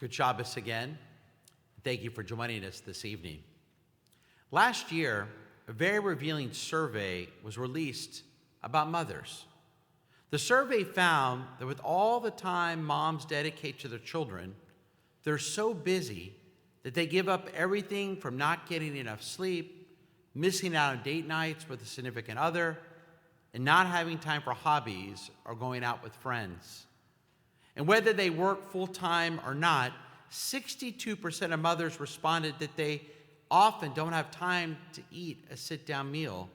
Good Shabbos again. Thank you for joining us this evening. Last year, a very revealing survey was released about mothers. The survey found that with all the time moms dedicate to their children, they're so busy that they give up everything from not getting enough sleep, missing out on date nights with a significant other, and not having time for hobbies or going out with friends. And whether they work full-time or not, 62% of mothers responded that they often don't have time to eat a sit-down meal,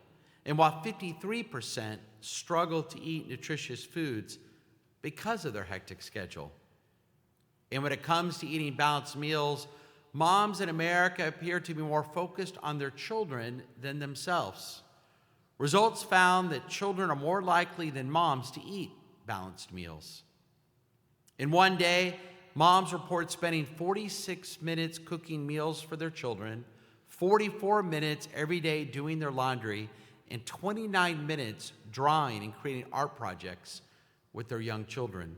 and while 53% struggle to eat nutritious foods because of their hectic schedule. And when it comes to eating balanced meals, moms in America appear to be more focused on their children than themselves. Results found that children are more likely than moms to eat balanced meals. In one day, moms report spending 46 minutes cooking meals for their children, 44 minutes every day doing their laundry, and 29 minutes drawing and creating art projects with their young children.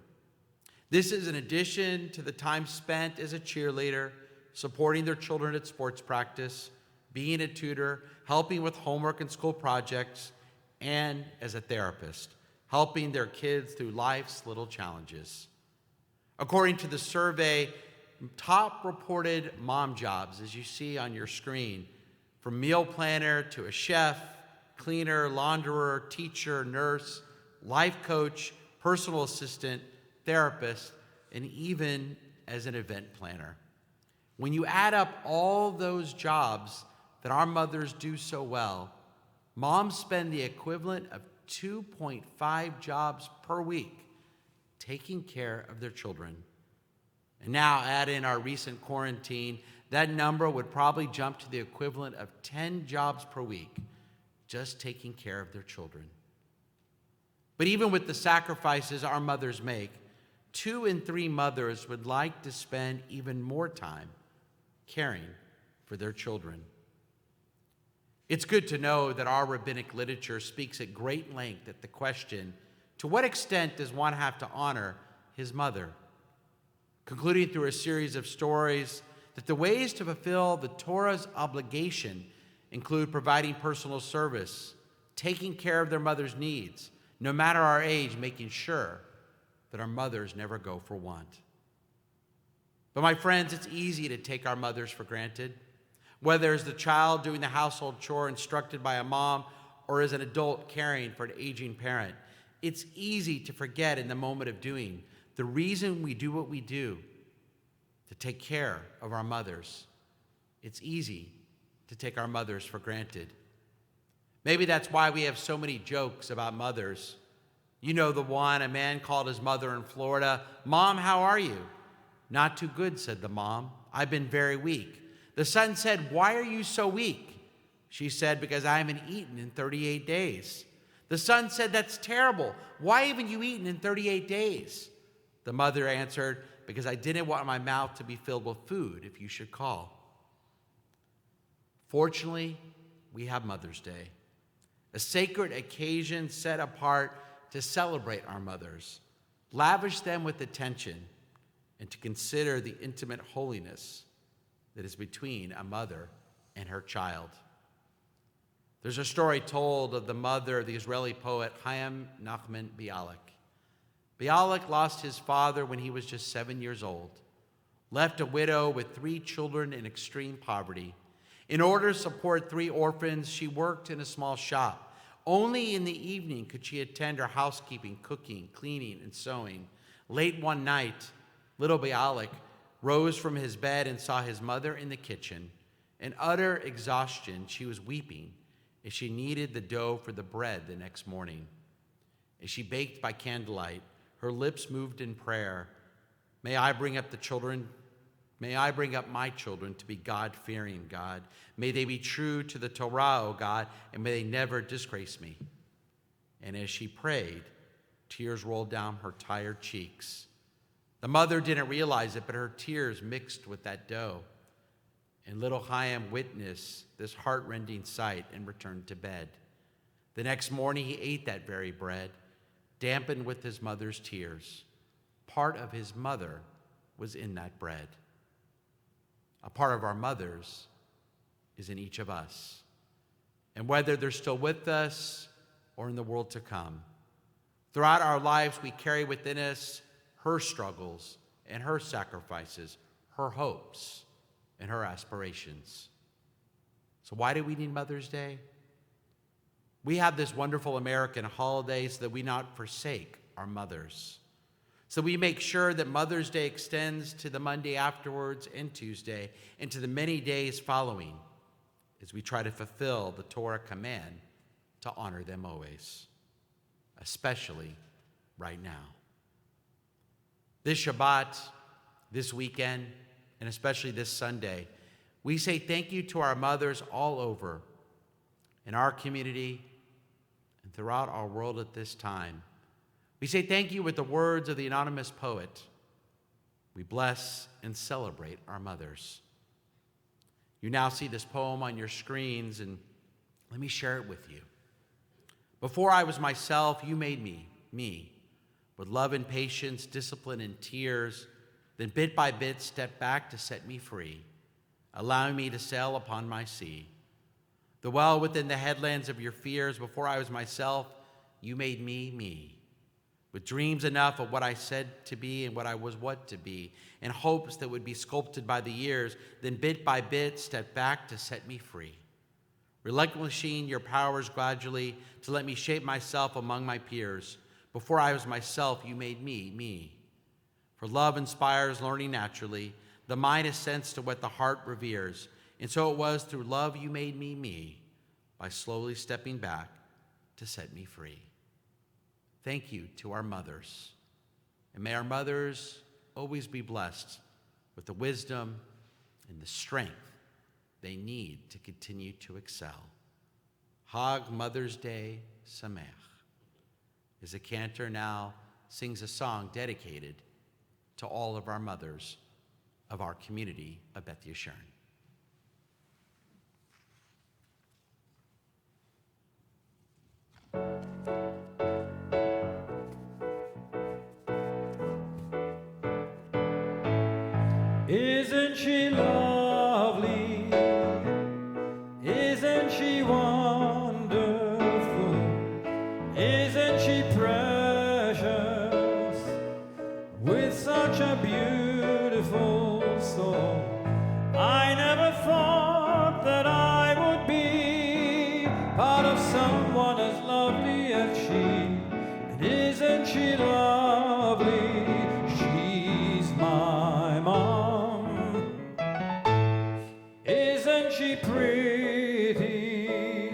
This is in addition to the time spent as a cheerleader, supporting their children at sports practice, being a tutor, helping with homework and school projects, and as a therapist, helping their kids through life's little challenges. According to the survey, top reported mom jobs, as you see on your screen, from meal planner to a chef, cleaner, launderer, teacher, nurse, life coach, personal assistant, therapist, and even as an event planner. When you add up all those jobs that our mothers do so well, moms spend the equivalent of 2.5 jobs per week taking care of their children. And now add in our recent quarantine, that number would probably jump to the equivalent of 10 jobs per week just taking care of their children. But even with the sacrifices our mothers make, 2 in 3 mothers would like to spend even more time caring for their children. It's good to know that our rabbinic literature speaks at great length at the question, to what extent does one have to honor his mother? Concluding through a series of stories that the ways to fulfill the Torah's obligation include providing personal service, taking care of their mother's needs, no matter our age, making sure that our mothers never go for want. But my friends, it's easy to take our mothers for granted, whether as the child doing the household chore instructed by a mom or as an adult caring for an aging parent. It's easy to forget in the moment of doing the reason we do what we do, to take care of our mothers. It's easy to take our mothers for granted. Maybe that's why we have so many jokes about mothers. You know the one, a man called his mother in Florida, "Mom, how are you?" "Not too good," said the mom. "I've been very weak." The son said, "Why are you so weak?" She said, "Because I haven't eaten in 38 days. The son said, "That's terrible. Why haven't you eaten in 38 days? The mother answered, "Because I didn't want my mouth to be filled with food if you should call." Fortunately, we have Mother's Day, a sacred occasion set apart to celebrate our mothers, lavish them with attention, and to consider the intimate holiness that is between a mother and her child. There's a story told of the mother of the Israeli poet Chaim Nachman Bialik. Bialik lost his father when he was just 7 years old, left a widow with 3 children in extreme poverty. In order to support 3 orphans, she worked in a small shop. Only in the evening could she attend her housekeeping, cooking, cleaning, and sewing. Late one night, little Bialik rose from his bed and saw his mother in the kitchen. In utter exhaustion, she was weeping as she kneaded the dough for the bread the next morning. As she baked by candlelight, her lips moved in prayer. May I bring up my children to be God-fearing, God. May they be true to the Torah, O God, and may they never disgrace me. And as she prayed, tears rolled down her tired cheeks. The mother didn't realize it, but her tears mixed with that dough. And little Chaim witnessed this heart-rending sight and returned to bed. The next morning, he ate that very bread, dampened with his mother's tears. Part of his mother was in that bread. A part of our mothers is in each of us. And whether they're still with us or in the world to come, throughout our lives we carry within us her struggles and her sacrifices, her hopes and her aspirations. So why do we need Mother's Day? We have this wonderful American holiday so that we not forsake our mothers. So we make sure that Mother's Day extends to the Monday afterwards and Tuesday and to the many days following as we try to fulfill the Torah command to honor them always, especially right now. This Shabbat, this weekend, and especially this Sunday, we say thank you to our mothers all over in our community and throughout our world at this time. We say thank you with the words of the anonymous poet. We bless and celebrate our mothers. You now see this poem on your screens, and let me share it with you. Before I was myself, you made me, with love and patience, discipline and tears, then bit by bit stepped back to set me free, allowing me to sail upon my sea. The well within the headlands of your fears, before I was myself, you made me. With dreams enough of what I said to be and what I was what to be, and hopes that would be sculpted by the years, then bit by bit stepped back to set me free. Relinquishing your powers gradually to let me shape myself among my peers. Before I was myself, you made me. For love inspires learning naturally. The mind assents to what the heart reveres. And so it was through love you made me, by slowly stepping back to set me free. Thank you to our mothers. And may our mothers always be blessed with the wisdom and the strength they need to continue to excel. Hag Mother's Day Sameach. As the cantor now sings a song dedicated to all of our mothers of our community of Beth Yeshurun. Isn't she lovely? Isn't she wonderful? Isn't she precious? With such a beautiful soul, I never thought that I would be part of someone as lovely as she. And isn't she lovely? She's my mom. Isn't she pretty?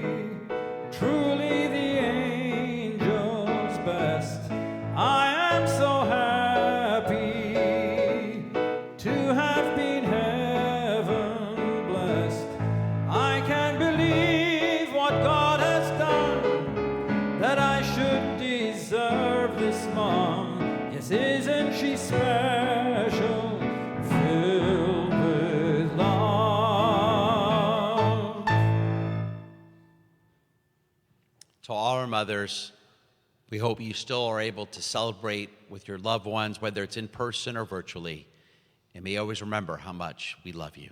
Truly the angel's best. I am so happy to have been heaven blessed. I can't believe what God has done, that I should deserve this mom. Yes, isn't she special? Filled with love. To all our mothers, we hope you still are able to celebrate with your loved ones, whether it's in person or virtually. And may always remember how much we love you.